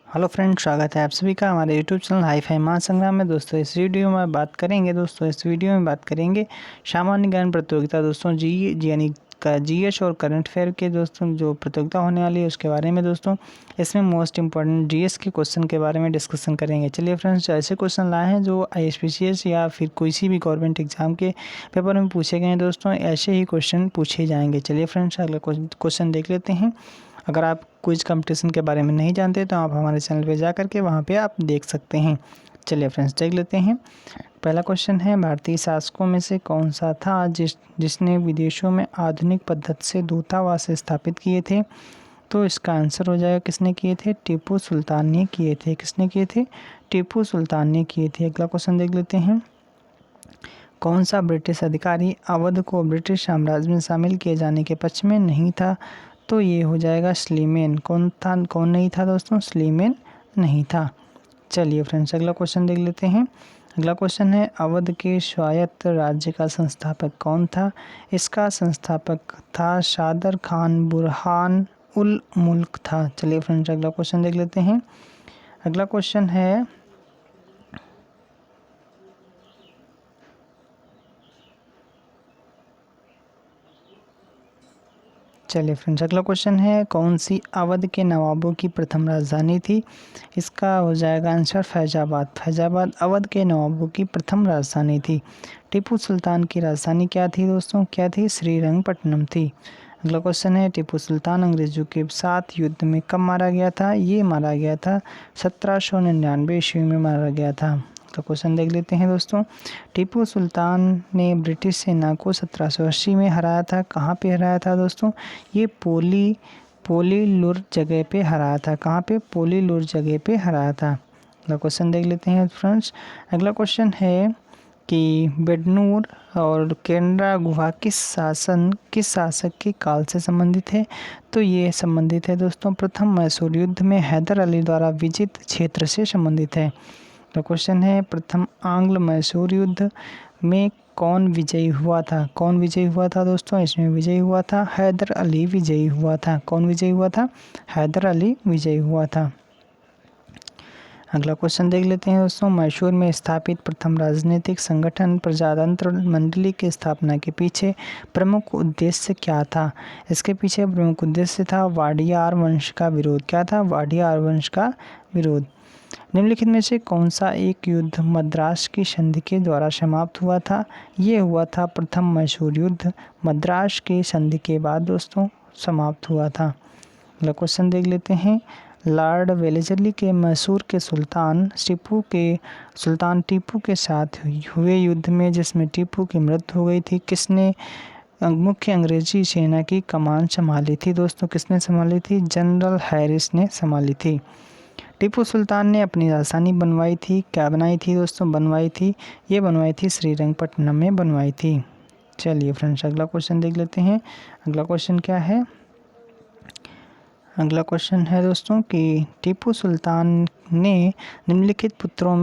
Hello friends, स्वागत है आप सभी का हमारे यूट्यूब चैनल हाई फाई महासंग्राम में। दोस्तों इस वीडियो में बात करेंगे सामान्य ज्ञान प्रतियोगिता दोस्तों जी यानी का जीएस और करंट अफेयर के दोस्तों जो प्रतियोगिता होने वाली है उसके बारे में। दोस्तों इसमें मोस्ट इंपॉर्टेंट जीएस के क्वेश्चन के बारे में डिस्कशन करेंगे। चलिए फ्रेंड्स, ऐसे क्वेश्चन लाए हैं जो आईएसपीसीएस या फिर किसी भी गवर्नमेंट एग्जाम के पेपर में पूछे गए हैं। दोस्तों ऐसे ही क्वेश्चन पूछे जाएंगे। चलिए फ्रेंड्स, अगला क्वेश्चन देख लेते हैं। अगर आप क्विज कंपटीशन के बारे में नहीं जानते तो आप हमारे चैनल पे जा करके वहाँ पे आप देख सकते हैं। चलिए फ्रेंड्स, देख लेते हैं। पहला क्वेश्चन है, भारतीय शासकों में से कौन सा था जिसने विदेशों में आधुनिक पद्धति से दूतावास स्थापित किए थे? तो इसका आंसर हो जाएगा किसने किए थे? टीपू सुल्तान ने किए थे। किसने किए थे? टीपू सुल्तान ने किए थे। अगला क्वेश्चन देख लेते हैं। कौन सा ब्रिटिश अधिकारी अवध को ब्रिटिश साम्राज्य में शामिल किए जाने के पक्ष में नहीं था? तो ये हो जाएगा स्लीमेन। कौन था? कौन नहीं था दोस्तों? स्लीमेन नहीं था। चलिए फ्रेंड्स, अगला क्वेश्चन देख लेते हैं। अगला क्वेश्चन है, अवध के स्वायत्त राज्य का संस्थापक कौन था? इसका संस्थापक था सादर खान बुरहान उल मुल्क था। चलिए फ्रेंड्स, अगला क्वेश्चन देख लेते हैं। अगला क्वेश्चन है, चलिए फ्रेंड्स, अगला क्वेश्चन है, कौन सी अवध के नवाबों की प्रथम राजधानी थी? इसका हो जाएगा आंसर फैजाबाद। फैजाबाद अवध के नवाबों की प्रथम राजधानी थी। टीपू सुल्तान की राजधानी क्या थी दोस्तों? क्या थी? श्रीरंगपट्टनम थी। अगला क्वेश्चन है, टीपू सुल्तान अंग्रेजों के साथ युद्ध में कब मारा गया था? ये मारा गया था 1799 ईस्वी में मारा गया था। तो क्वेश्चन देख लेते हैं दोस्तों। टीपू सुल्तान ने ब्रिटिश सेना को 1780 में हराया था। कहाँ पे हराया था दोस्तों? ये पोलीलुर जगह पे हराया था। कहाँ पे? पोलीलुर जगह पे हराया था। अगला क्वेश्चन देख लेते हैं फ्रेंड्स। अगला क्वेश्चन है कि बेडनूर और केनरा गुहा किस शासक के काल से संबंधित है? तो ये संबंधित है दोस्तों प्रथम मैसूर युद्ध में हैदर अली द्वारा विजित क्षेत्र से संबंधित है। तो क्वेश्चन है, प्रथम आंग्ल मैसूर युद्ध में कौन विजयी हुआ था? कौन विजयी हुआ था दोस्तों? इसमें विजयी हुआ था हैदर अली विजयी हुआ था। कौन विजयी हुआ था? हैदर अली विजयी हुआ था। अगला क्वेश्चन देख लेते हैं दोस्तों। मैसूर में स्थापित प्रथम राजनीतिक संगठन प्रजातंत्र मंडली की स्थापना के पीछे प्रमुख उद्देश्य क्या था? इसके पीछे प्रमुख उद्देश्य था वाडियार वंश का विरोध। क्या था? वाडियार वंश का विरोध। निम्नलिखित में से कौन सा एक युद्ध मद्रास की संधि के द्वारा समाप्त हुआ था? ये हुआ था प्रथम मैसूर युद्ध। मद्रास की संधि के बाद दोस्तों समाप्त हुआ था। अगला क्वेश्चन देख लेते हैं। लॉर्ड वेलेस्ली के मैसूर के सुल्तान टीपू के साथ हुए युद्ध में जिसमें टीपू की मृत्यु हो गई थी, किसने मुख्य अंग्रेजी सेना की कमान संभाली थी दोस्तों? किसने संभाली थी? जनरल हैरिस ने संभाली थी। टीपू सुल्तान ने अपनी राजधानी बनवाई थी। क्या बनाई थी दोस्तों? बनवाई थी श्रीरंगपट्टनम में बनवाई थी। चलिए फ्रेंड्स, अगला क्वेश्चन देख लेते हैं। अगला क्वेश्चन क्या है? अगला क्वेश्चन है दोस्तों कि टीपू सुल्तान ने निम्नलिखित पुत्रों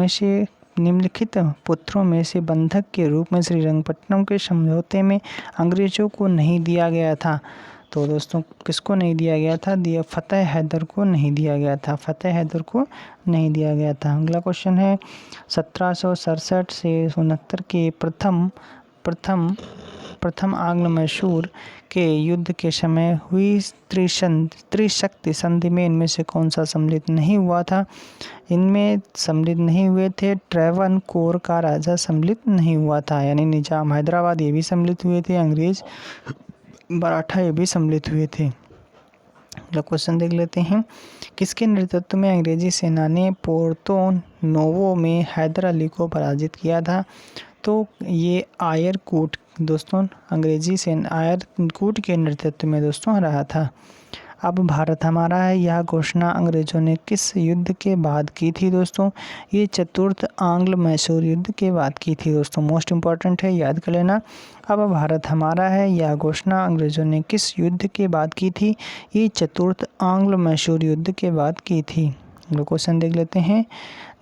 में से बंधक के रूप में श्रीरंगपट्टनम के समझौते में अंग्रेजों को नहीं दिया गया था। तो दोस्तों किसको नहीं दिया गया था? फतेह हैदर को नहीं दिया गया था। फतेह हैदर को नहीं दिया गया था। अगला क्वेश्चन है, 1767 से 69 के प्रथम आंग्ल मैसूर के युद्ध के समय हुई त्रिशक्ति संधि में इनमें से कौन सा सम्मिलित नहीं हुआ था? इनमें सम्मिलित नहीं हुए थे ट्रेवनकोर का राजा सम्मिलित नहीं हुआ था, यानी निजाम हैदराबाद ये भी सम्मिलित हुए थे, अंग्रेज मराठा ये भी सम्मिलित हुए थे। अगला क्वेश्चन देख लेते हैं। किसके नेतृत्व में अंग्रेजी सेना ने पोर्तो नोवो में हैदर अली को पराजित किया था? तो ये आयरकूट दोस्तों अंग्रेजी सेना आयरकूट के नेतृत्व में दोस्तों रहा था। अब भारत हमारा है, यह घोषणा अंग्रेजों ने किस युद्ध के बाद की थी दोस्तों? ये चतुर्थ आंग्ल मैसूर युद्ध के बाद की थी दोस्तों। मोस्ट इम्पॉर्टेंट है, याद कर लेना। अब भारत हमारा है, यह घोषणा अंग्रेजों ने किस युद्ध के बाद की थी? ये चतुर्थ आंग्ल मैसूर युद्ध के बाद की थी। क्वेश्चन देख लेते हैं।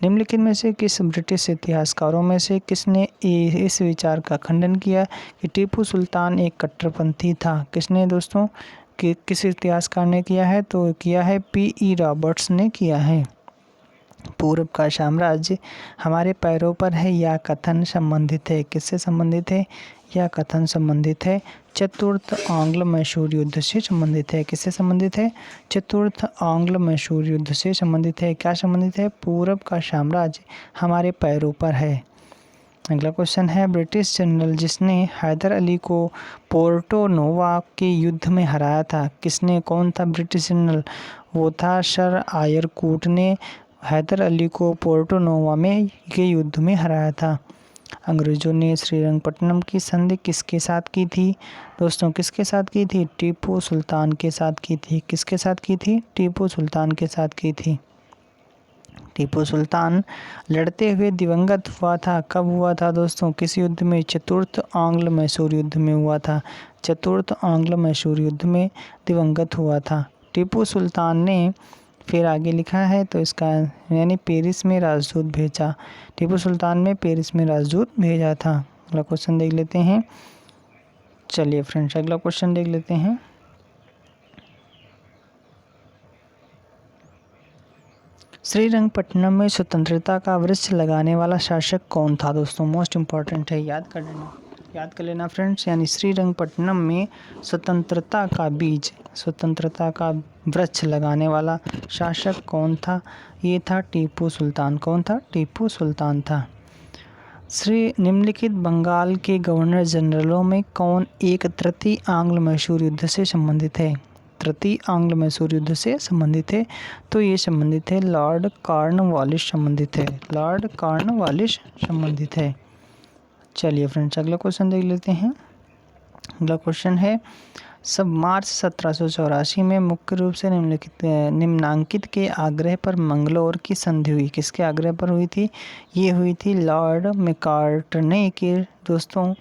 निम्नलिखित में से किस ब्रिटिश इतिहासकारों में से किसने इस विचार का खंडन किया कि टीपू सुल्तान एक कट्टरपंथी था? किसने दोस्तों? कि किस इतिहासकार ने किया है? तो किया है P.E. रॉबर्ट्स ने किया है। पूर्व का साम्राज्य हमारे पैरों पर है या कथन संबंधित है, किससे संबंधित है, या कथन संबंधित है। चतुर्थ आंग्ल मैसूर युद्ध से संबंधित है, किससे संबंधित है, चतुर्थ आंग्ल मैसूर युद्ध से संबंधित है। क्या संबंधित है, पूर्व का साम्राज्य हमारे पैरों पर है। अगला क्वेश्चन है, ब्रिटिश जनरल जिसने हैदर अली को पोर्टो नोवा के युद्ध में हराया था, किसने, कौन था ब्रिटिश जनरल, वो था सर आयर कूट ने हैदर अली को पोर्टो नोवा में के युद्ध में हराया था। अंग्रेजों ने श्रीरंगपट्टनम की संधि किसके साथ की थी दोस्तों, किसके साथ की थी, टीपू सुल्तान के साथ की थी। किसके साथ की थी, टीपू सुल्तान के साथ की थी। टीपू सुल्तान लड़ते हुए दिवंगत हुआ था, कब हुआ था दोस्तों, किस युद्ध में, चतुर्थ आंग्ल मैसूर युद्ध में हुआ था। चतुर्थ आंग्ल मैसूर युद्ध में दिवंगत हुआ था टीपू सुल्तान ने। फिर आगे लिखा है तो इसका यानी पेरिस में राजदूत भेजा, टीपू सुल्तान ने पेरिस में राजदूत भेजा था। अगला क्वेश्चन देख लेते हैं। चलिए फ्रेंड्स अगला क्वेश्चन देख लेते हैं। श्रीरंगपट्टनम में स्वतंत्रता का वृक्ष लगाने वाला शासक कौन था दोस्तों, मोस्ट इम्पॉर्टेंट है, याद कर लेना फ्रेंड्स। यानी श्रीरंगपट्टनम में स्वतंत्रता का बीज, स्वतंत्रता का वृक्ष लगाने वाला शासक कौन था, ये था टीपू सुल्तान। कौन था, टीपू सुल्तान था। श्री निम्नलिखित बंगाल के गवर्नर जनरलों में कौन एक तृतीय आंग्ल मैसूर युद्ध से संबंधित है, तृतीय आंग्ल मैसूर युद्ध से संबंधित है, तो ये संबंधित है लॉर्ड कॉर्नवालिस संबंधित है, लॉर्ड कॉर्नवालिस संबंधित है। चलिए फ्रेंड्स अगला क्वेश्चन देख लेते हैं। अगला क्वेश्चन है, सब मार्च 1784 में मुख्य रूप से निम्नांकित के आग्रह पर मंगलौर की संधि हुई, किसके आग्रह पर हुई थी, ये हुई थी लॉर्ड मैकार्टने के दोस्तों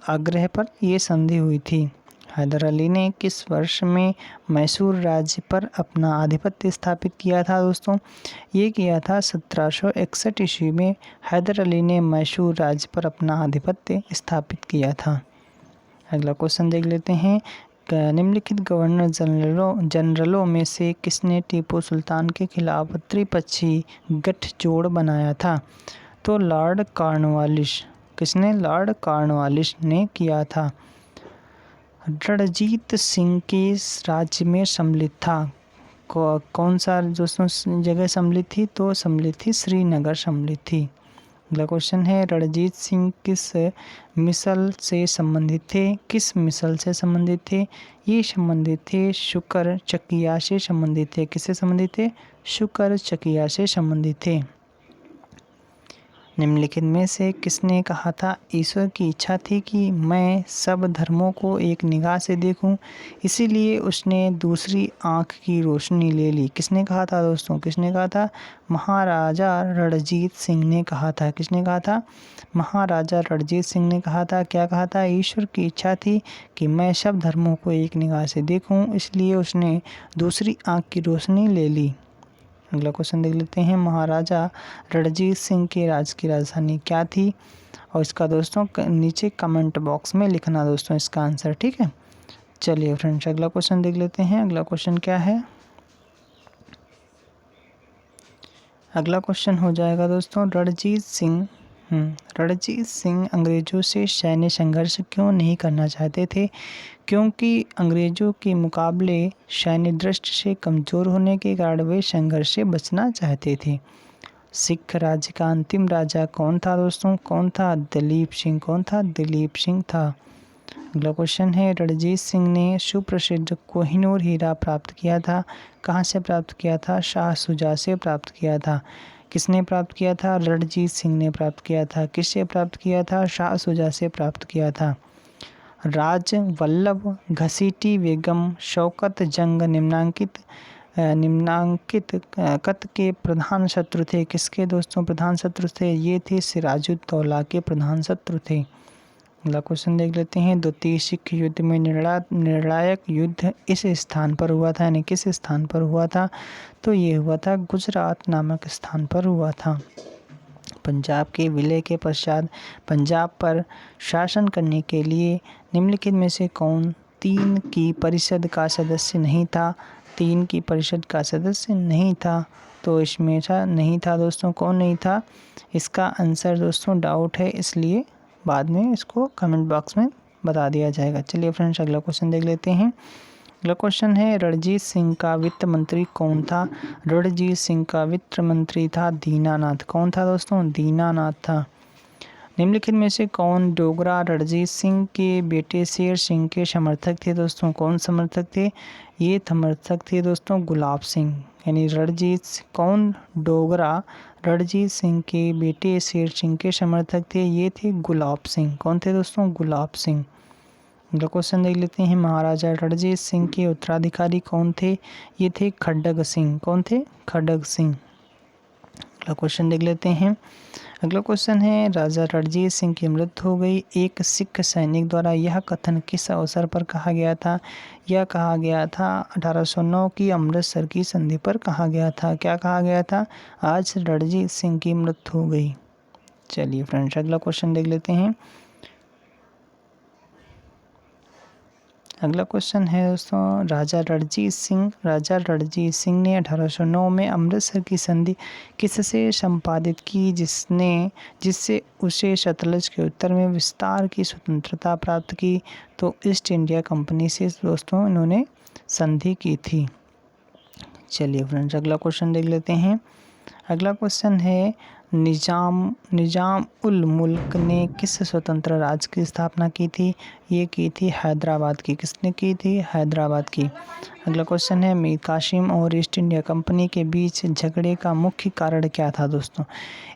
आग्रह पर ये संधि हुई थी। हैदर अली ने किस वर्ष में मैसूर राज्य पर अपना आधिपत्य स्थापित किया था दोस्तों, ये किया था 1761 ईस्वी में हैदर अली ने मैसूर राज्य पर अपना आधिपत्य स्थापित किया था। अगला क्वेश्चन देख लेते हैं। निम्नलिखित गवर्नर जनरलों में से किसने टीपू सुल्तान के खिलाफ त्रिपक्षीय गठजोड़ बनाया था, तो लॉर्ड कॉर्नवालिस। किसने, लॉर्ड कॉर्नवालिस ने किया था। रणजीत सिंह के राज्य में सम्मिलित था, कौन सा दोस्तों जगह सम्मिलित थी, तो सम्मिलित थी श्रीनगर सम्मिलित थी। अगला क्वेश्चन है, रणजीत सिंह किस मिसल से संबंधित थे, किस मिसल से संबंधित थे, ये संबंधित थे शुकर चकिया से संबंधित थे। किससे संबंधित थे, शुकर चकिया से संबंधित थे। निम्नलिखित में से किसने कहा था, ईश्वर की इच्छा थी कि मैं सब धर्मों को एक निगाह से देखूं, इसीलिए उसने दूसरी आँख की रोशनी ले ली। किसने कहा था दोस्तों, किसने कहा था, महाराजा रणजीत सिंह ने कहा था। किसने कहा था, महाराजा रणजीत सिंह ने कहा था। क्या कहा था, ईश्वर की इच्छा थी कि मैं सब धर्मों को एक निगाह से देखूं, इसलिए उसने दूसरी आँख की रोशनी ले ली। अगला क्वेश्चन देख लेते हैं। महाराजा रणजीत सिंह के राज्य की राजधानी क्या थी, और इसका दोस्तों नीचे कमेंट बॉक्स में लिखना दोस्तों इसका आंसर, ठीक है। चलिए फ्रेंड्स अगला क्वेश्चन देख लेते हैं। अगला क्वेश्चन क्या है, अगला क्वेश्चन हो जाएगा दोस्तों, रणजीत सिंह अंग्रेजों से सैन्य संघर्ष क्यों नहीं करना चाहते थे, क्योंकि अंग्रेजों के मुकाबले सैन्य दृष्टि से कमज़ोर होने के कारण वे संघर्ष से बचना चाहते थे। सिख राज्य का अंतिम राजा कौन था दोस्तों, कौन था, दलीप सिंह। कौन था, दलीप सिंह था। अगला क्वेश्चन है, रणजीत सिंह ने सुप्रसिद्ध कोहिनूर हीरा प्राप्त किया था, कहाँ से प्राप्त किया था, शाह शुजा से प्राप्त किया था। किसने प्राप्त किया था, रणजीत सिंह ने प्राप्त किया था। किससे प्राप्त किया था, शाह शुजा से प्राप्त किया था। राज वल्लभ घसीटी बेगम शौकत जंग निम्नांकित कत के प्रधान शत्रु थे। किसके दोस्तों प्रधान शत्रु थे, ये थे सिराजुद्दौला के प्रधान शत्रु थे। अगला क्वेश्चन देख लेते हैं। द्वितीय सिख युद्ध में निर्णायक युद्ध इस स्थान पर हुआ था, यानी किस स्थान पर हुआ था, तो ये हुआ था गुजरात नामक स्थान पर हुआ था। पंजाब के विलय के पश्चात पंजाब पर शासन करने के लिए निम्नलिखित में से कौन तीन की परिषद का सदस्य नहीं था, 3 की परिषद का सदस्य नहीं था। तो इसमें नहीं था दोस्तों, कौन नहीं था? इसका आंसर दोस्तों डाउट है, इसलिए बाद में इसको कमेंट बॉक्स में बता दिया जाएगा। चलिए फ्रेंड्स, अगला क्वेश्चन देख लेते हैं। अगला क्वेश्चन है, रणजीत सिंह का वित्त मंत्री कौन था? रणजीत सिंह का वित्त मंत्री था दीनानाथ। कौन था दोस्तों? दीनानाथ था। निम्नलिखित में से कौन डोगरा रणजीत सिंह के बेटे शेर सिंह के समर्थक थे दोस्तों? कौन समर्थक थे? ये समर्थक थे दोस्तों गुलाब सिंह। यानी कौन डोगरा रणजीत सिंह के बेटे शेर सिंह के समर्थक थे? ये थे गुलाब सिंह। कौन थे दोस्तों? गुलाब सिंह। अगला क्वेश्चन देख लेते हैं, महाराजा रणजीत सिंह के उत्तराधिकारी कौन थे? ये थे खड्ग सिंह। कौन थे? खड्ग सिंह। अगला क्वेश्चन देख लेते हैं। अगला क्वेश्चन है, राजा रणजीत सिंह की मृत्यु हो गई। एक सिख सैनिक द्वारा यह कथन किस अवसर पर कहा गया था? यह कहा गया था 1809 की अमृतसर की संधि पर कहा गया था। क्या कहा गया था? आज रणजीत सिंह की मृत्यु हो गई। चलिए फ्रेंड्स, अगला क्वेश्चन देख लेते हैं। अगला क्वेश्चन है दोस्तों, राजा रणजीत सिंह ने 1809 में अमृतसर की संधि किससे संपादित की जिससे उसे सतलज के उत्तर में विस्तार की स्वतंत्रता प्राप्त की? तो ईस्ट इंडिया कंपनी से दोस्तों इन्होंने संधि की थी। चलिए फ्रेंड्स, अगला क्वेश्चन देख लेते हैं। अगला क्वेश्चन है, निजाम उल मुल्क ने किस स्वतंत्र राज्य की स्थापना की थी? ये की थी हैदराबाद की। किसने की थी? हैदराबाद की। अगला क्वेश्चन है, मीर कासिम और ईस्ट इंडिया कंपनी के बीच झगड़े का मुख्य कारण क्या था दोस्तों?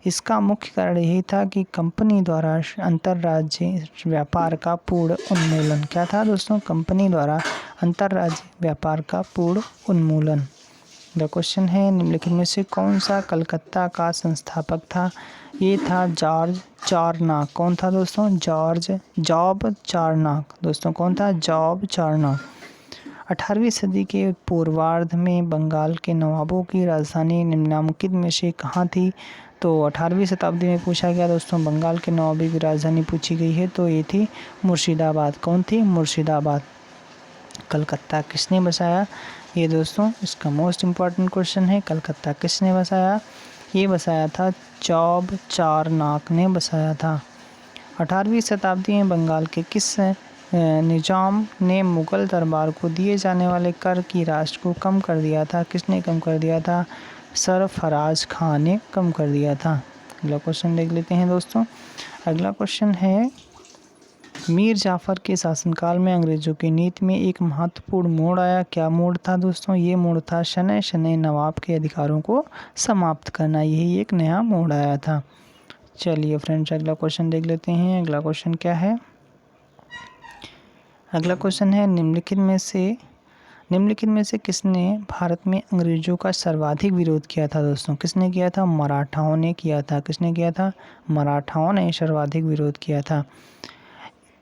इसका मुख्य कारण यही था कि कंपनी द्वारा अंतर्राज्यीय व्यापार का पूर्ण उन्मूलन। क्या था दोस्तों? कंपनी द्वारा अंतर्राज्यीय व्यापार का पूर्ण उन्मूलन। द क्वेश्चन है, निम्नलिखित में से कौन सा कलकत्ता का संस्थापक था? ये था जॉर्ज चारनाक। कौन था दोस्तों? जॉब चारनाक। दोस्तों कौन था? जॉब चारनाक। 18वीं सदी के पूर्वार्ध में बंगाल के नवाबों की राजधानी निम्नलिखित में से कहाँ थी? तो 18वीं शताब्दी में पूछा गया दोस्तों, बंगाल के नवाबों की राजधानी पूछी गई है, तो ये थी मुर्शिदाबाद। कौन थी? मुर्शिदाबाद। कलकत्ता किसने बसाया? ये दोस्तों इसका मोस्ट इम्पॉर्टेंट क्वेश्चन है, कलकत्ता किसने बसाया? ये बसाया था जॉब चारनाक ने बसाया था। 18वीं शताब्दी में बंगाल के किस निजाम ने मुगल दरबार को दिए जाने वाले कर की राशि को कम कर दिया था? किसने कम कर दिया था? सरफराज खान ने कम कर दिया था। अगला क्वेश्चन देख लेते हैं दोस्तों। अगला क्वेश्चन है, मीर जाफ़र के शासनकाल में अंग्रेजों की नीति में एक महत्वपूर्ण मोड़ आया। क्या मोड़ था दोस्तों? ये मोड़ था शनै शनै नवाब के अधिकारों को समाप्त करना। यही एक नया मोड़ आया था। चलिए फ्रेंड्स, अगला क्वेश्चन देख लेते हैं। अगला क्वेश्चन क्या है? अगला क्वेश्चन है, निम्नलिखित में से किसने भारत में अंग्रेजों का सर्वाधिक विरोध किया था दोस्तों? किसने किया था? मराठाओं ने किया था। किसने किया था? मराठाओं ने सर्वाधिक विरोध किया था।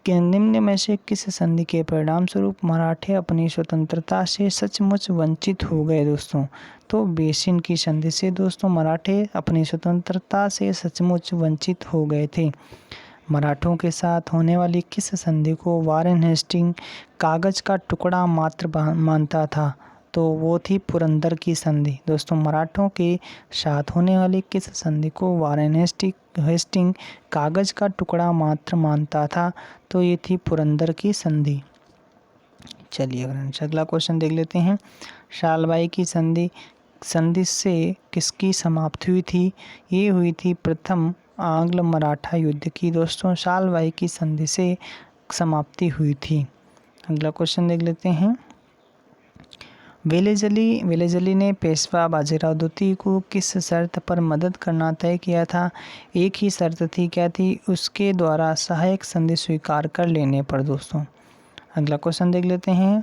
निम्न में से किस संधि के परिणाम स्वरूप मराठे अपनी स्वतंत्रता से सचमुच वंचित हो गए दोस्तों? तो बेसिन की संधि से दोस्तों मराठे अपनी स्वतंत्रता से सचमुच वंचित हो गए थे। मराठों के साथ होने वाली किस संधि को वारेन हेस्टिंग कागज का टुकड़ा मात्र मानता था? तो वो थी पुरंदर की संधि। दोस्तों मराठों के साथ होने वाली किस संधि को वारेन हेस्टिंग कागज का टुकड़ा मात्र मानता था? तो ये थी पुरंदर की संधि। चलिए फ्रेंड्स, अगला क्वेश्चन देख लेते हैं। सालबाई की संधि से किसकी समाप्ति हुई थी? ये हुई थी प्रथम आंग्ल मराठा युद्ध की। दोस्तों सालबाई की संधि से समाप्ति हुई थी। अगला क्वेश्चन देख लेते हैं। वेलेजली ने पेशवा बाजीराव द्वितीय को किस शर्त पर मदद करना तय किया था? एक ही शर्त थी। क्या थी? उसके द्वारा सहायक संधि स्वीकार कर लेने पर दोस्तों। अगला क्वेश्चन देख लेते हैं।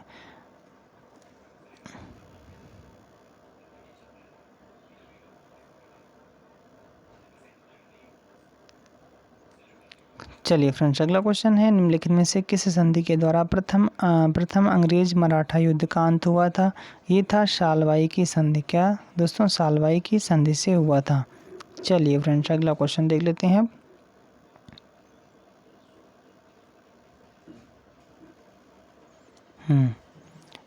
चलिए फ्रेंड्स, अगला क्वेश्चन है, निम्नलिखित में से किस संधि के द्वारा प्रथम अंग्रेज मराठा युद्ध का अंत हुआ था? ये था सालवाई की संधि। क्या दोस्तों? सालवाई की संधि से हुआ था। चलिए फ्रेंड्स, अगला क्वेश्चन देख लेते हैं।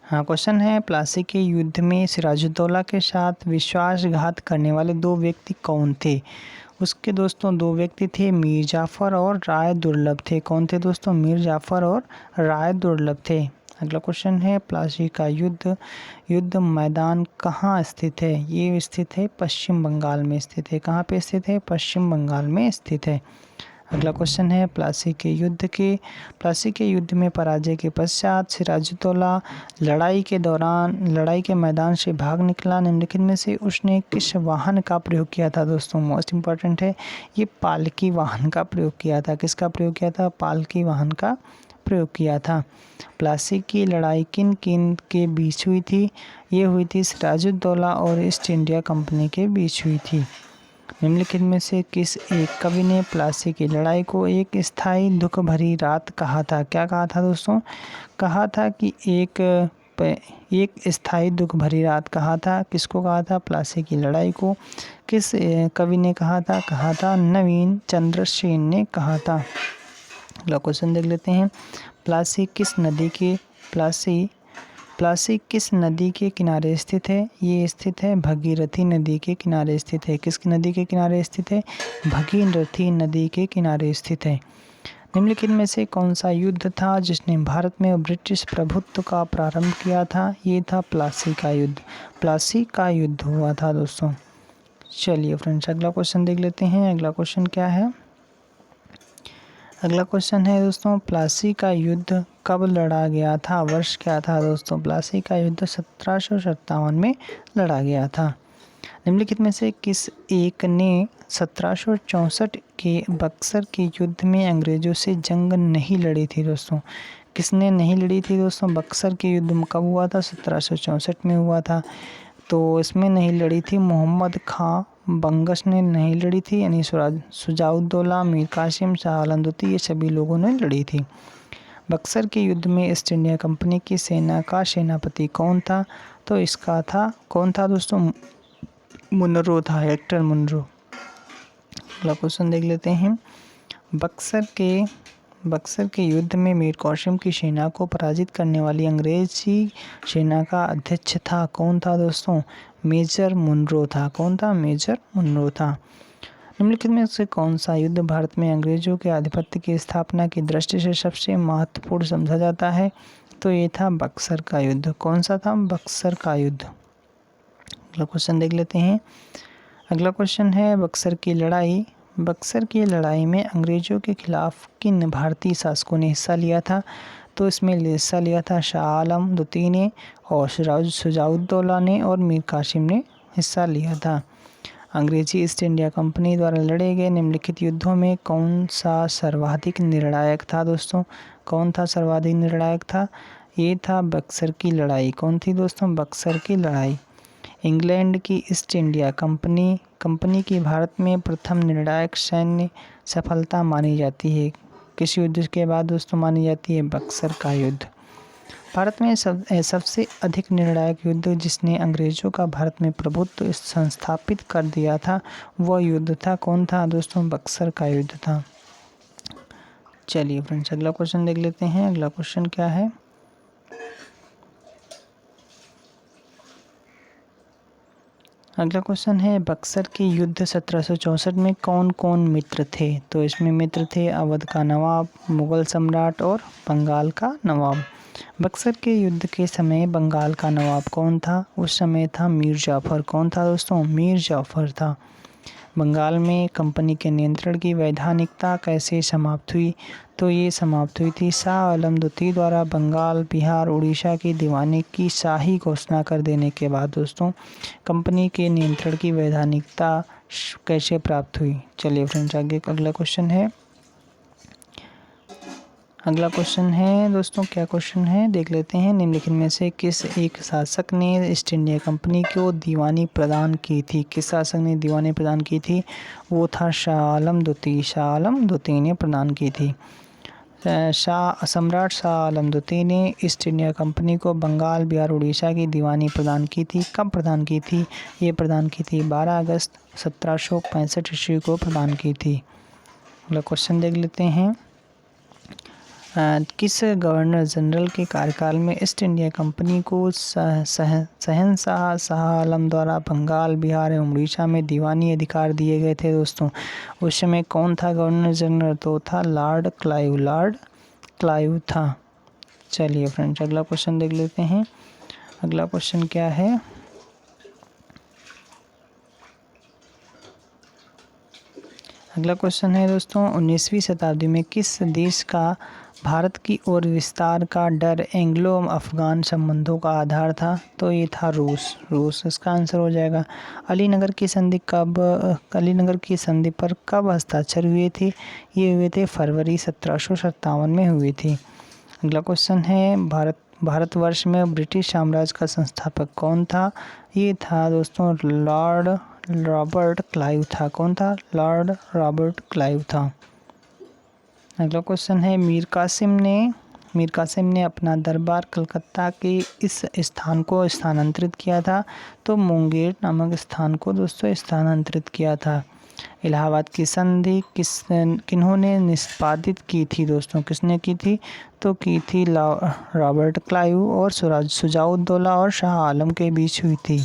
हाँ, क्वेश्चन है प्लासी के युद्ध में सिराजुद्दौला के साथ विश्वासघात करने वाले 2 व्यक्ति कौन थे? उसके दोस्तों 2 व्यक्ति थे, मीर जाफ़र और राय दुर्लभ थे। कौन थे दोस्तों? मीर जाफ़र और राय दुर्लभ थे। अगला क्वेश्चन है प्लासी का युद्ध मैदान कहाँ स्थित है? ये स्थित है पश्चिम बंगाल में स्थित है। कहाँ पे स्थित है? पश्चिम बंगाल में स्थित है। अगला क्वेश्चन है प्लासी के युद्ध में पराजय के पश्चात सिराजुद्दौला लड़ाई के मैदान से भाग निकला। निम्नलिखित में से उसने किस वाहन का प्रयोग किया था? दोस्तों मोस्ट इम्पॉर्टेंट है, ये पालकी वाहन का प्रयोग किया था। किसका प्रयोग किया था? पालकी वाहन का प्रयोग किया था। प्लासी की लड़ाई किन किन के बीच हुई थी? ये हुई थी सिराजुद्दौला और ईस्ट इंडिया कंपनी के बीच हुई थी। निम्नलिखित में से किस एक कवि ने प्लासी की लड़ाई को एक स्थायी दुख भरी रात कहा था? क्या कहा था दोस्तों? कहा था कि एक स्थायी दुख भरी रात कहा था। किसको कहा था? प्लासी की लड़ाई को किस कवि ने कहा था? कहा था नवीन चंद्र सेन ने कहा था। अगला क्वेश्चन देख लेते हैं। प्लासी किस नदी के किनारे स्थित है? ये स्थित है भगीरथी नदी के किनारे स्थित है। किस नदी के किनारे स्थित है? भगीरथी नदी के किनारे स्थित है। निम्नलिखित में से कौन सा युद्ध था जिसने भारत में ब्रिटिश प्रभुत्व का प्रारंभ किया था? ये था प्लासी का युद्ध। प्लासी का युद्ध हुआ था दोस्तों। चलिए फ्रेंड्स, अगला क्वेश्चन देख लेते हैं। अगला क्वेश्चन क्या है? अगला क्वेश्चन है दोस्तों, प्लासी का युद्ध कब लड़ा गया था? वर्ष क्या था दोस्तों? प्लासी का युद्ध 1757 में लड़ा गया था। निम्नलिखित में से किस एक ने 1764 के बक्सर के युद्ध में अंग्रेजों से जंग नहीं लड़ी थी दोस्तों? किसने नहीं लड़ी थी दोस्तों? बक्सर के युद्ध कब हुआ था? 1764 में हुआ था। तो इसमें नहीं लड़ी थी मोहम्मद खां बंगश ने नहीं लड़ी थी, यानी शुजाउद्दौला, मीर कासिम, शाह आलम द्वितीय, ये सभी लोगों ने लड़ी थी। बक्सर के युद्ध में ईस्ट इंडिया कंपनी की सेना का सेनापति कौन था? तो इसका था कौन था दोस्तों? मुनरो था, हेक्टर मुनरो। अगला क्वेश्चन देख लेते हैं। बक्सर के युद्ध में मीर कासिम की सेना को पराजित करने वाली अंग्रेजी सेना का अध्यक्ष था। कौन था दोस्तों? मेजर मुनरो था। कौन था? मेजर मुनरो था। निम्नलिखित में से कौन सा युद्ध भारत में अंग्रेजों के आधिपत्य की स्थापना की दृष्टि से सबसे महत्वपूर्ण समझा जाता है? तो ये था बक्सर का युद्ध। कौन सा था? बक्सर का युद्ध। अगला क्वेश्चन देख लेते हैं। अगला क्वेश्चन है बक्सर की लड़ाई में अंग्रेजों के खिलाफ किन भारतीय शासकों ने हिस्सा लिया था? तो इसमें हिस्सा लिया था शाह आलम द्वितीय ने और शुजाउद्दौला ने और मीर कासिम ने हिस्सा लिया था। अंग्रेजी ईस्ट इंडिया कंपनी द्वारा लड़े गए निम्नलिखित युद्धों में कौन सा सर्वाधिक निर्णायक था दोस्तों? कौन था सर्वाधिक निर्णायक था? ये था बक्सर की लड़ाई। कौन थी दोस्तों? बक्सर की लड़ाई। इंग्लैंड की ईस्ट इंडिया कंपनी की भारत में प्रथम निर्णायक सैन्य सफलता मानी जाती है। किस युद्ध के बाद दोस्तों मानी जाती है? बक्सर का युद्ध। भारत में सबसे अधिक निर्णायक युद्ध जिसने अंग्रेजों का भारत में प्रभुत्व संस्थापित कर दिया था, वह युद्ध था कौन था दोस्तों? बक्सर का युद्ध था। चलिए फ्रेंड्स, अगला क्वेश्चन देख लेते हैं। अगला क्वेश्चन क्या है? अगला क्वेश्चन है बक्सर के युद्ध 1764 में कौन कौन मित्र थे? तो इसमें मित्र थे अवध का नवाब, मुगल सम्राट और बंगाल का नवाब। बक्सर के युद्ध के समय बंगाल का नवाब कौन था? उस समय था मीर जाफ़र। कौन था दोस्तों? मीर जाफ़र था। बंगाल में कंपनी के नियंत्रण की वैधानिकता कैसे समाप्त हुई? तो ये समाप्त हुई थी शाह आलम द्वितीय द्वारा बंगाल, बिहार, उड़ीसा की दीवानी की शाही घोषणा कर देने के बाद दोस्तों कंपनी के नियंत्रण की वैधानिकता कैसे प्राप्त हुई? चलिए फ्रेंड्स, आगे अगला क्वेश्चन है। अगला क्वेश्चन है दोस्तों, क्या क्वेश्चन है देख लेते हैं। निम्नलिखित में से किस एक शासक ने ईस्ट इंडिया कंपनी को दीवानी प्रदान की थी? किस शासक ने दीवानी प्रदान की थी? वो था शाह आलम द्वितीय। शाह आलम द्वितीय ने प्रदान की थी। सम्राट शाह आलम द्वितीय ने ईस्ट इंडिया कंपनी को बंगाल, बिहार, उड़ीसा की दीवानी प्रदान की थी। कब प्रदान की थी? ये प्रदान की थी 12 अगस्त 1765 ईस्वी को प्रदान की थी। अगला क्वेश्चन देख लेते हैं। किस गवर्नर जनरल के कार्यकाल में ईस्ट इंडिया कंपनी को शहंशाह शाह आलम द्वारा बंगाल, बिहार एवं उड़ीसा में दीवानी अधिकार दिए गए थे दोस्तों? उस समय कौन था गवर्नर जनरल? तो था लॉर्ड क्लाइव था। चलिए फ्रेंड्स, अगला क्वेश्चन देख लेते हैं। अगला क्वेश्चन क्या है? अगला क्वेश्चन है दोस्तों, 19वीं शताब्दी में किस देश का भारत की ओर विस्तार का डर एंग्लो अफगान संबंधों का आधार था? तो ये था रूस इसका आंसर हो जाएगा। अलीनगर की संधि पर कब हस्ताक्षर हुए थे? ये हुए थे फरवरी 1757 में हुई थी। अगला क्वेश्चन है, भारतवर्ष में ब्रिटिश साम्राज्य का संस्थापक कौन था? ये था दोस्तों लॉर्ड रॉबर्ट क्लाइव था। कौन था? लॉर्ड रॉबर्ट क्लाइव था। अगला क्वेश्चन है, मीर कासिम ने अपना दरबार कलकत्ता के इस स्थान को स्थानांतरित किया था? तो मुंगेर नामक स्थान को दोस्तों स्थानांतरित किया था। इलाहाबाद की संधि किन्होंने निष्पादित की थी दोस्तों? किसने की थी? तो की थी रॉबर्ट क्लाइव और शुजाउद्दौला और शाह आलम के बीच हुई थी।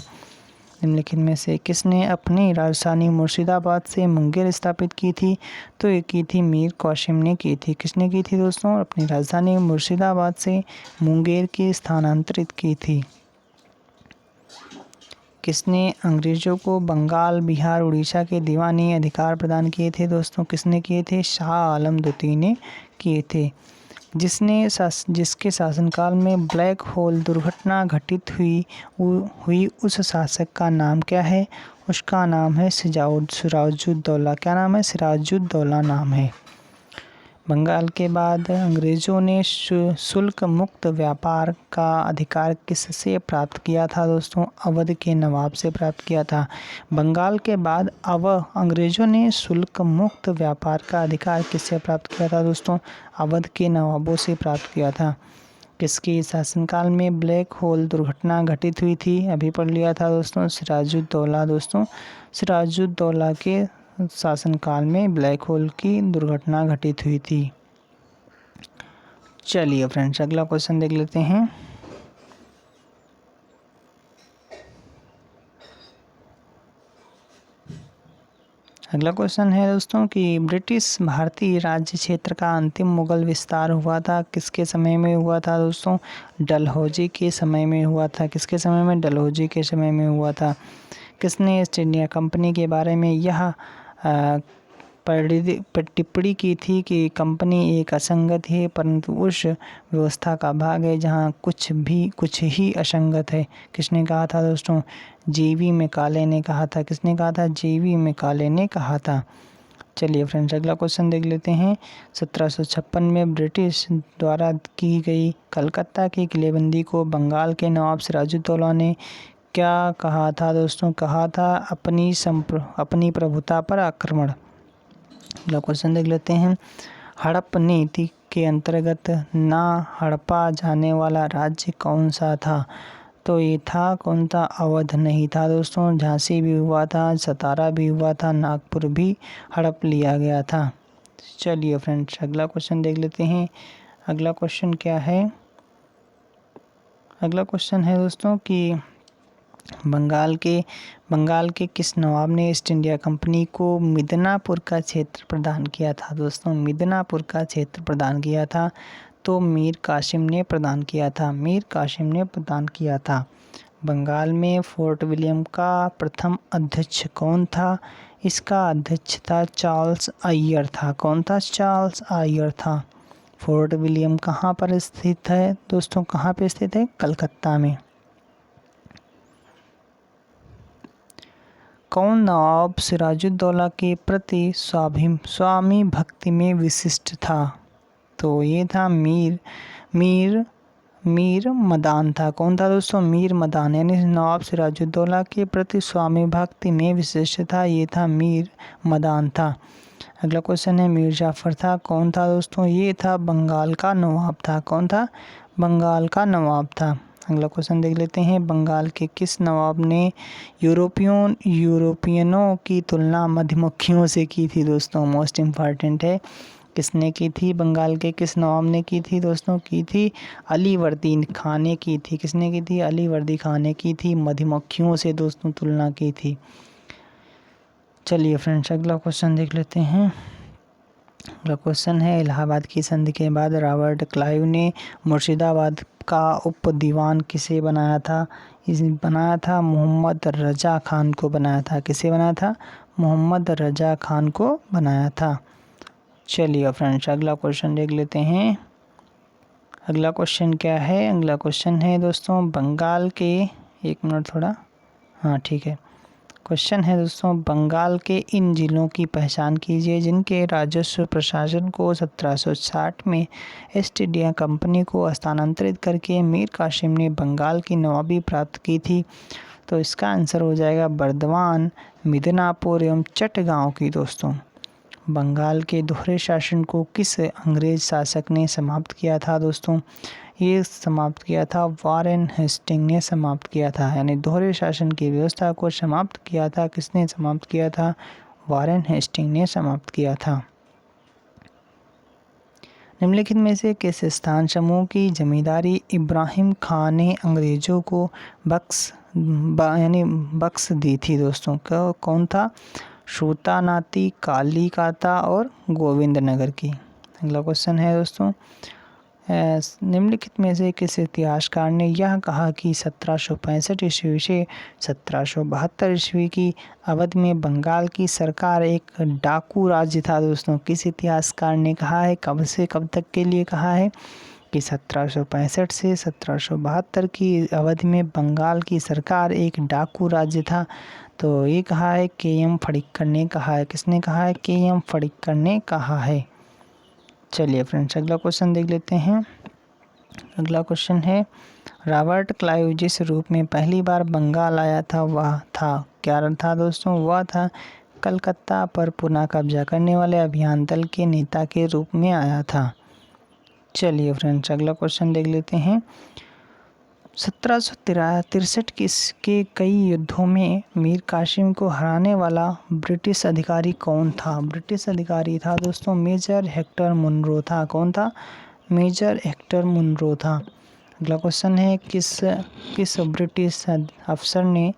निम्नलिखित में से किसने अपनी राजधानी मुर्शिदाबाद से मुंगेर स्थापित की थी? तो ये की थी मीर कासिम ने की थी। किसने की थी दोस्तों? अपनी राजधानी मुर्शिदाबाद से मुंगेर की स्थानांतरित की थी। किसने अंग्रेजों को बंगाल, बिहार, उड़ीसा के दीवानी अधिकार प्रदान किए थे दोस्तों? किसने किए थे? शाह आलम द्वितीय ने किए थे। जिसके शासनकाल में ब्लैक होल दुर्घटना घटित हुई उस शासक का नाम क्या है? उसका नाम है सिराजुद्दौला। क्या नाम है? सिराजुद्दौला नाम है। बंगाल के बाद अंग्रेजों ने शुल्क मुक्त व्यापार का अधिकार किससे प्राप्त किया था दोस्तों? अवध के नवाब से प्राप्त किया था। बंगाल के बाद अंग्रेजों ने शुल्क मुक्त व्यापार का अधिकार किससे प्राप्त किया था दोस्तों? अवध के नवाबों से प्राप्त किया था। किसके शासनकाल में ब्लैक होल दुर्घटना घटित हुई थी? अभी पढ़ लिया था दोस्तों, सिराजुद्दौला दोस्तों। सिराजुद्दौला के शासनकाल में ब्लैक होल की दुर्घटना घटित हुई थी। चलिए फ्रेंड्स, अगला क्वेश्चन देख लेते हैं। अगला क्वेश्चन है दोस्तों कि ब्रिटिश भारतीय राज्य क्षेत्र का अंतिम मुगल विस्तार हुआ था किसके समय में हुआ था दोस्तों? डलहौजी के समय में हुआ था। किसके समय में? डलहौजी के समय में हुआ था। किसने ईस्ट इंडिया कंपनी के बारे में यह टिप्पणी की थी कि कंपनी एक असंगत है परंतु उस व्यवस्था का भाग है जहां कुछ ही असंगत है? किसने कहा था दोस्तों? जीवी मेकाले ने कहा था। किसने कहा था? जीवी मेकाले ने कहा था। चलिए फ्रेंड्स, अगला क्वेश्चन देख लेते हैं। 1756 में ब्रिटिश द्वारा की गई कलकत्ता की किलेबंदी को बंगाल के नवाब सिराजुद्दौला ने क्या कहा था दोस्तों? कहा था अपनी प्रभुता पर आक्रमण। अगला क्वेश्चन देख लेते हैं। हड़प नीति के अंतर्गत ना हड़पा जाने वाला राज्य कौन सा था? तो ये था कौन था? अवध नहीं था दोस्तों। झांसी भी हुआ था, सतारा भी हुआ था, नागपुर भी हड़प लिया गया था। चलिए फ्रेंड्स, अगला क्वेश्चन देख लेते हैं। अगला क्वेश्चन क्या है? अगला क्वेश्चन है दोस्तों कि बंगाल के किस नवाब ने ईस्ट इंडिया कंपनी को मिदनापुर का क्षेत्र प्रदान किया था दोस्तों? मिदनापुर का क्षेत्र प्रदान किया था। तो मीर कासिम ने प्रदान किया था। मीर कासिम ने प्रदान किया था। बंगाल में फोर्ट विलियम का प्रथम अध्यक्ष कौन था? इसका अध्यक्ष था चार्ल्स आयर था। कौन था? चार्ल्स आयर था। फोर्ट विलियम कहाँ पर स्थित है दोस्तों? कहाँ पे स्थित है? कलकत्ता में। कौन नवाब सिराजुद्दौला के प्रति स्वामी भक्ति में विशिष्ट था? तो ये था मीर मदान था। कौन था दोस्तों? मीर मदान, यानी नवाब सिराजुद्दौला के प्रति स्वामी भक्ति में विशिष्ट था। ये था मीर मदान था। अगला क्वेश्चन है, मीर जाफर था कौन था दोस्तों? ये था बंगाल का नवाब था। कौन था? बंगाल का नवाब था। अगला क्वेश्चन देख लेते हैं। बंगाल के किस नवाब ने यूरोपियनों की तुलना मधुमक्खियों से की थी दोस्तों? मोस्ट इम्पॉर्टेंट है। किसने की थी? बंगाल के किस नवाब ने की थी दोस्तों? की थी अलीवर्दी खां ने की थी। किसने की थी? अलीवर्दी खां ने की थी। मधुमक्खियों से दोस्तों तुलना की थी। चलिए फ्रेंड्स अगला क्वेश्चन देख लेते हैं। अगला क्वेश्चन है, इलाहाबाद की संधि के बाद रॉबर्ट क्लाइव ने मुर्शिदाबाद का उप दीवान किसे बनाया था? बनाया था मोहम्मद रजा खान को बनाया था। किसे बनाया था? मोहम्मद रजा खान को बनाया था। चलिए फ्रेंड्स अगला क्वेश्चन देख लेते हैं। अगला क्वेश्चन क्या है? अगला क्वेश्चन है दोस्तों बंगाल के, एक मिनट थोड़ा, हाँ ठीक है। क्वेश्चन है दोस्तों, बंगाल के इन जिलों की पहचान कीजिए जिनके राजस्व प्रशासन को 1760 में ईस्ट इंडिया कंपनी को हस्तांतरित करके मीर कासिम ने बंगाल की नवाबी प्राप्त की थी। तो इसका आंसर हो जाएगा बर्दवान, मिदनापुर एवं चटगांव की। दोस्तों बंगाल के दोहरे शासन को किस अंग्रेज शासक ने समाप्त किया था? दोस्तों ये समाप्त किया था वारेन हेस्टिंग ने समाप्त किया था। यानी दोहरे शासन की व्यवस्था को समाप्त किया था। किसने समाप्त किया था? वारेन हेस्टिंग ने समाप्त किया था। निम्नलिखित में से किस स्थान समूह की जमींदारी इब्राहिम खान ने अंग्रेजों को बख्श दी थी? दोस्तों कौन था? सूतानाती, कालीकाता और गोविंद नगर की। अगला क्वेश्चन है दोस्तों, निम्नलिखित में से किस इतिहासकार ने यह कहा कि 1765 ईस्वी से 1772 ईस्वी की अवधि में बंगाल की सरकार एक डाकू राज्य था? दोस्तों किस इतिहासकार ने कहा है? कब से कब तक के लिए कहा है कि 1765 से 1772 की अवधि में बंगाल की सरकार एक डाकू राज्य था? तो ये कहा है के.एम. फड़िक्कर ने कहा है। किसने कहा है? के.एम. फड़िक्कर ने कहा है। चलिए फ्रेंड्स अगला क्वेश्चन देख लेते हैं। अगला क्वेश्चन है, रॉबर्ट क्लाइव जिस रूप में पहली बार बंगाल आया था वह था क्या था? दोस्तों वह था कलकत्ता पर पुनः कब्जा करने वाले अभियान दल के नेता के रूप में आया था। चलिए फ्रेंड्स अगला क्वेश्चन देख लेते हैं। 1763 के कई युद्धों में मीर कासिम को हराने वाला ब्रिटिश अधिकारी कौन था? ब्रिटिश अधिकारी था दोस्तों मेजर हेक्टर मुनरो था। कौन था? मेजर हेक्टर मुनरो था। अगला क्वेश्चन है, किस ब्रिटिश अफसर ने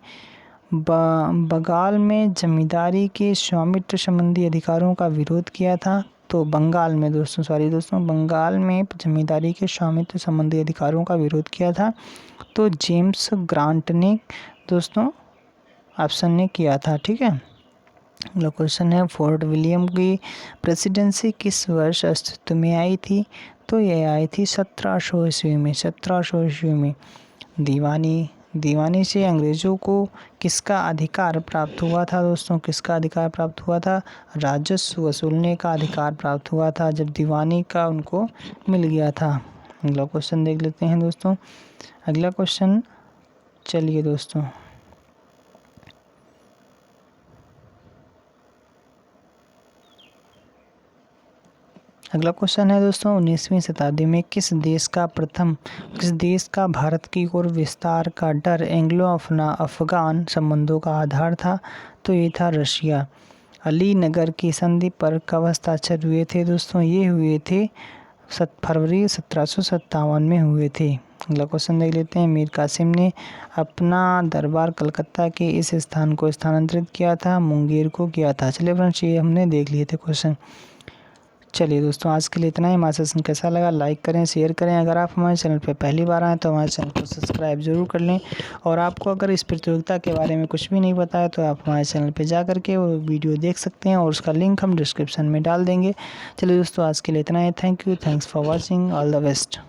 बंगाल में जमींदारी के स्वामित्व संबंधी अधिकारों का विरोध किया था? तो बंगाल में बंगाल में जमींदारी के स्वामित्व संबंधी अधिकारों का विरोध किया था तो जेम्स ग्रांट ने दोस्तों ऑप्शन ने किया था। ठीक है। अगला क्वेश्चन है, फोर्ट विलियम की प्रेसिडेंसी किस वर्ष अस्तित्व में आई थी? तो यह आई थी 1700 ईस्वी में। 1700 ईस्वी में दीवानी से अंग्रेज़ों को किसका अधिकार प्राप्त हुआ था? दोस्तों किसका अधिकार प्राप्त हुआ था? राजस्व वसूलने का अधिकार प्राप्त हुआ था जब दीवानी का उनको मिल गया था। अगला क्वेश्चन देख लेते हैं दोस्तों। अगला क्वेश्चन चलिए दोस्तों अगला क्वेश्चन है दोस्तों, 19वीं शताब्दी में किस देश का भारत की ओर विस्तार का डर एंग्लो अफगान संबंधों का आधार था? तो ये था रशिया। अलीनगर की संधि पर कब हस्ताक्षर हुए थे? दोस्तों ये हुए थे फरवरी 1757 में हुए थे। अगला क्वेश्चन देख लेते हैं। मीर कासिम ने अपना दरबार कलकत्ता के इस स्थान को स्थानांतरित किया था? मुंगेर को किया था। चलिए फ्रेंड्स ये हमने देख लिए थे क्वेश्चन। चलिए दोस्तों आज के लिए इतना ही। हमारा सेशन कैसा लगा लाइक करें, शेयर करें। अगर आप हमारे चैनल पर पहली बार आएँ तो हमारे चैनल को सब्सक्राइब जरूर कर लें। और आपको अगर इस प्रतियोगिता के बारे में कुछ भी नहीं पता है तो आप हमारे चैनल पर जा करके वो वीडियो देख सकते हैं और उसका लिंक हम डिस्क्रिप्शन में डाल देंगे। चलिए दोस्तों आज के लिए इतना ही। Thank you, thanks for watching, all the best.